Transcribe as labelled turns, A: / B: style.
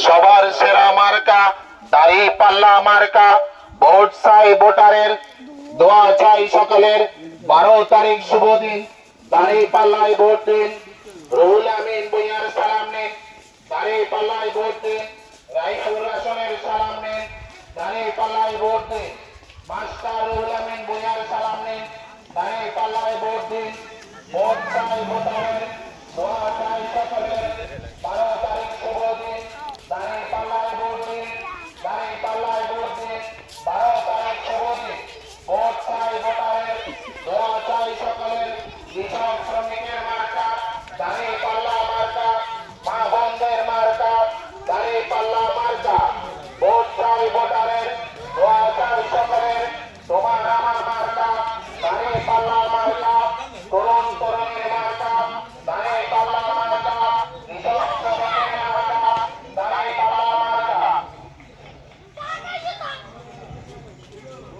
A: সবার সেরা মার্কা দাঁড়িপাল্লা মার্কা। ভোট চাই ভোটারের, দোয়া চাই সকলের। 12 তারিখ শুভ দিন, দাঁড়িপাল্লায় ভোট দিন। রুহুল আমিন ভূঁইয়ার সালাম নিন, দাঁড়িপাল্লায় ভোট দিন। রায়পুর আসনের সালাম নিন, দাঁড়িপাল্লায় ভোট দিন। মাস্টার রুহুল আমিন ভূঁইয়ার সালাম নিন, দাঁড়িপাল্লায় ভোট দিন। ভোট চাই ভোটারের, দোয়া চাই সকলের।